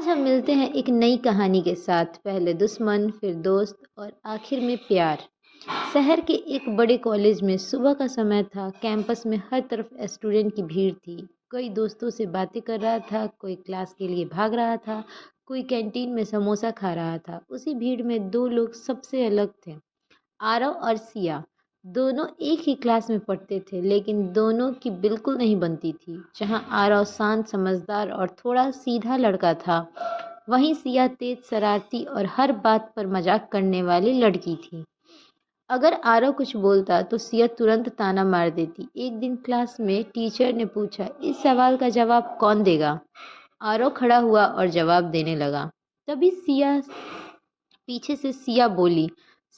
आज हम मिलते हैं एक नई कहानी के साथ। पहले दुश्मन, फिर दोस्त और आखिर में प्यार। शहर के एक बड़े कॉलेज में सुबह का समय था। कैंपस में हर तरफ स्टूडेंट की भीड़ थी। कोई दोस्तों से बातें कर रहा था, कोई क्लास के लिए भाग रहा था, कोई कैंटीन में समोसा खा रहा था। उसी भीड़ में दो लोग सबसे अलग थे, आरव और सिया। दोनों एक ही क्लास में पढ़ते थे, लेकिन दोनों की बिल्कुल नहीं बनती थी। जहाँ आरव शांत, समझदार और थोड़ा सीधा लड़का था, वहीं सिया तेज, शरारती और हर बात पर मजाक करने वाली लड़की थी। अगर आरव कुछ बोलता तो सिया तुरंत ताना मार देती। एक दिन क्लास में टीचर ने पूछा, इस सवाल का जवाब कौन देगा? आरव खड़ा हुआ और जवाब देने लगा। तभी पीछे से सिया बोली,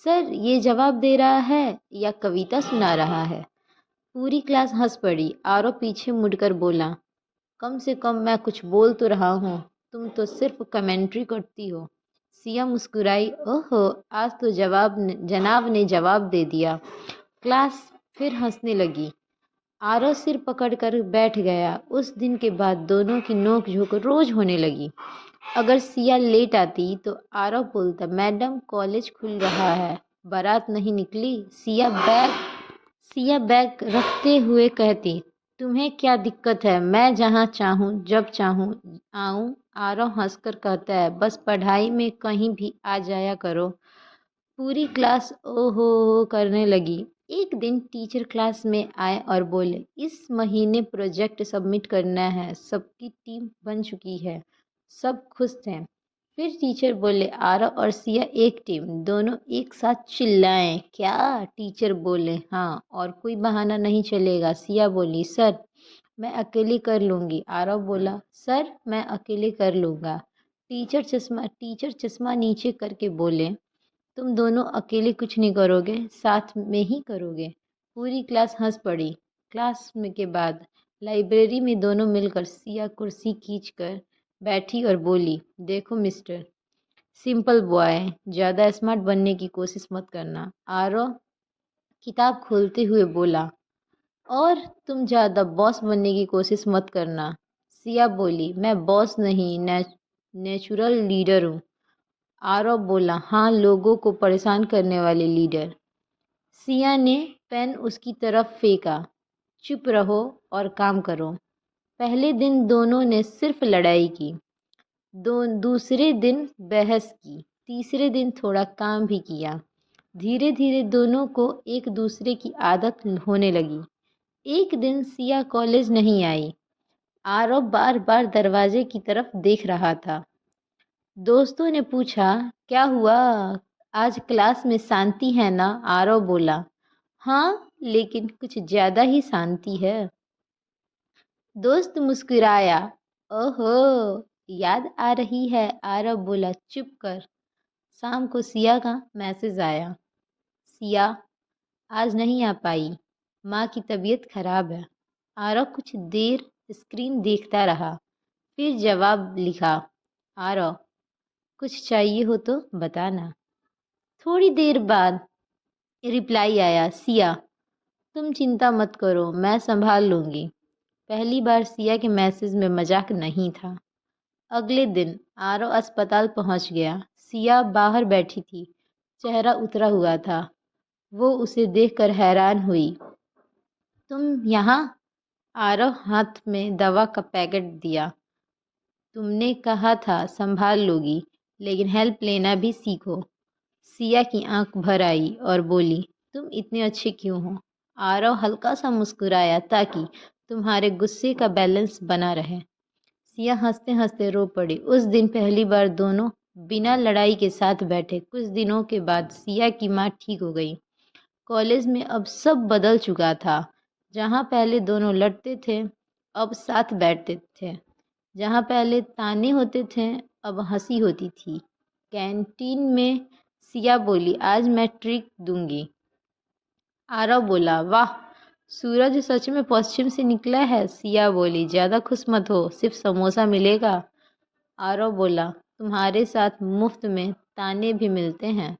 सर ये जवाब दे रहा है या कविता सुना रहा है? पूरी क्लास हंस पड़ी। आरव पीछे मुड़कर बोला, कम से कम मैं कुछ बोल तो रहा हूँ, तुम तो सिर्फ कमेंट्री करती हो। सिया मुस्कुराई, ओहो आज तो जनाब ने जवाब दे दिया। क्लास फिर हंसने लगी। आरव सिर पकड़कर बैठ गया। उस दिन के बाद दोनों की नोक झोंक रोज होने लगी। अगर सिया लेट आती तो आरव बोलता, मैडम कॉलेज खुल रहा है, बारात नहीं निकली? सिया बैग रखते हुए कहती, तुम्हें क्या दिक्कत है, मैं जहाँ चाहूँ जब चाहूँ आऊँ। आरव हंसकर कहता है, बस पढ़ाई में कहीं भी आ जाया करो। पूरी क्लास ओहो करने लगी। एक दिन टीचर क्लास में आए और बोले, इस महीने प्रोजेक्ट सबमिट करना है। सबकी टीम बन चुकी है, सब खुश थे। फिर टीचर बोले, आरव और सिया एक टीम। दोनों एक साथ चिल्लाएं, क्या? टीचर बोले, हाँ, और कोई बहाना नहीं चलेगा। सिया बोली, सर मैं अकेले कर लूँगी। आरव बोला, सर मैं अकेले कर लूँगा। टीचर चश्मा नीचे करके बोले, तुम दोनों अकेले कुछ नहीं करोगे, साथ में ही करोगे। पूरी क्लास हंस पड़ी। क्लास में के बाद लाइब्रेरी में दोनों मिलकर सिया कुर्सी खींचकर बैठी और बोली, देखो मिस्टर सिंपल बॉय, ज़्यादा स्मार्ट बनने की कोशिश मत करना। आरव किताब खोलते हुए बोला, और तुम ज़्यादा बॉस बनने की कोशिश मत करना। सिया बोली, मैं बॉस नहीं, नेचुरल लीडर हूँ। आरव बोला, हाँ, लोगों को परेशान करने वाले लीडर। सिया ने पेन उसकी तरफ फेंका, चुप रहो और काम करो। पहले दिन दोनों ने सिर्फ लड़ाई की, दूसरे दिन बहस की, तीसरे दिन थोड़ा काम भी किया। धीरे धीरे दोनों को एक दूसरे की आदत होने लगी। एक दिन सिया कॉलेज नहीं आई। आरव बार बार दरवाजे की तरफ देख रहा था। दोस्तों ने पूछा, क्या हुआ, आज क्लास में शांति है ना? आरव बोला, हाँ, लेकिन कुछ ज़्यादा ही शांति है। दोस्त मुस्कुराया, ओहो याद आ रही है? आरव बोला, चुप कर। शाम को सिया का मैसेज आया, सिया आज नहीं आ पाई, माँ की तबीयत खराब है। आरव कुछ देर स्क्रीन देखता रहा, फिर जवाब लिखा, आरव कुछ चाहिए हो तो बताना। थोड़ी देर बाद रिप्लाई आया, सिया तुम चिंता मत करो, मैं संभाल लूँगी। पहली बार सिया के मैसेज में मजाक नहीं था। अगले दिन आरव अस्पताल पहुँच गया। सिया बाहर बैठी थी, चेहरा उतरा हुआ था। वो उसे देखकर हैरान हुई, तुम यहाँ? आरव हाथ में दवा का पैकेट दिया, तुमने कहा था संभाल लोगी, लेकिन हेल्प लेना भी सीखो। सिया की आंख भर आई और बोली, तुम इतने अच्छे क्यों हो? आरव हल्का सा मुस्कुराया, ताकि तुम्हारे गुस्से का बैलेंस बना रहे। सिया हंसते हंसते रो पड़ी। उस दिन पहली बार दोनों बिना लड़ाई के साथ बैठे। कुछ दिनों के बाद सिया की माँ ठीक हो गई। कॉलेज में अब सब बदल चुका था। जहाँ पहले दोनों लड़ते थे, अब साथ बैठते थे। जहाँ पहले ताने होते थे, अब हंसी होती थी। कैंटीन में सिया बोली, आज मैं ट्रिक दूंगी। आरव बोला, वाह, सूरज सच में पश्चिम से निकला है। सिया बोली, ज़्यादा खुश मत हो, सिर्फ समोसा मिलेगा। आरव बोला, तुम्हारे साथ मुफ्त में ताने भी मिलते हैं।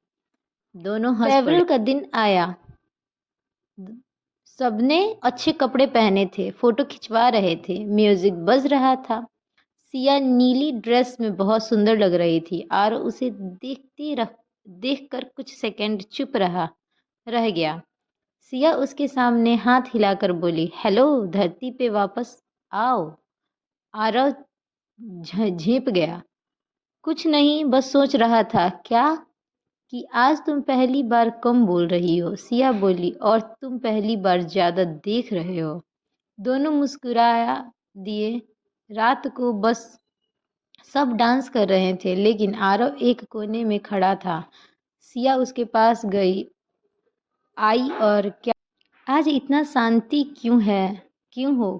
दोनों हंस पड़े। फेयरवेल का दिन आया। सबने अच्छे कपड़े पहने थे, फोटो खिंचवा रहे थे, म्यूजिक बज रहा था। सिया नीली ड्रेस में बहुत सुंदर लग रही थी। आरव उसे देखकर कुछ सेकंड चुप रह गया। सिया उसके सामने हाथ हिलाकर बोली, हेलो, धरती पे वापस आओ। आरव झेंप गया। कुछ नहीं, बस सोच रहा था क्या कि आज तुम पहली बार कम बोल रही हो। सिया बोली, और तुम पहली बार ज्यादा देख रहे हो। दोनों मुस्कुराया दिए। रात को बस सब डांस कर रहे थे, लेकिन आरव एक कोने में खड़ा था। सिया उसके पास आई और क्या आज इतना शांति क्यों हो?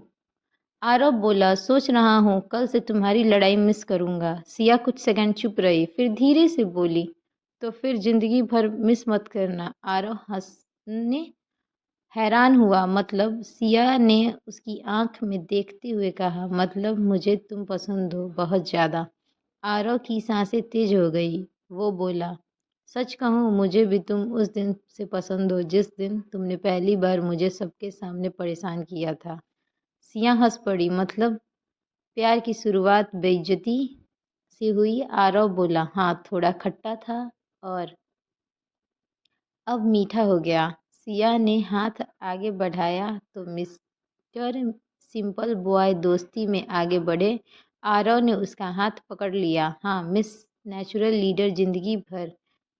आरव बोला, सोच रहा हूँ कल से तुम्हारी लड़ाई मिस करूंगा। सिया कुछ सेकंड चुप रही, फिर धीरे से बोली, तो फिर जिंदगी भर मिस मत करना। आरव हंसने हैरान हुआ। मतलब? सिया ने उसकी आंख में देखते हुए कहा, मतलब मुझे तुम पसंद हो, बहुत ज्यादा। आरव की सांसें तेज हो गई। वो बोला, सच कहूँ मुझे भी तुम उस दिन से पसंद हो जिस दिन तुमने पहली बार मुझे सबके सामने परेशान किया था। सिया हंस पड़ी। मतलब प्यार की शुरुआत बेइज्जती से हुई? आरव बोला, हाँ, थोड़ा खट्टा था और अब मीठा हो गया। सिया ने हाथ आगे बढ़ाया तो मिस्टर सिंपल बॉय दोस्ती में आगे बढ़े। आरव ने उसका हाथ पकड़ लिया। हाँ, मिस नेचुरल लीडर जिंदगी भर।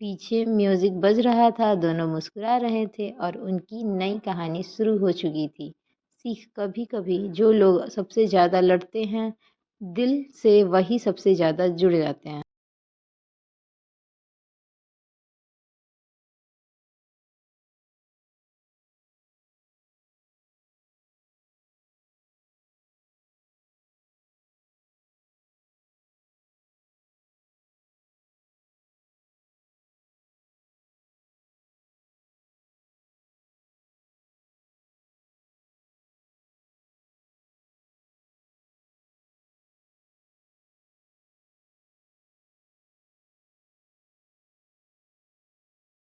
पीछे म्यूजिक बज रहा था, दोनों मुस्कुरा रहे थे और उनकी नई कहानी शुरू हो चुकी थी। सीख, कभी कभी जो लोग सबसे ज़्यादा लड़ते हैं दिल से, वही सबसे ज़्यादा जुड़ जाते हैं।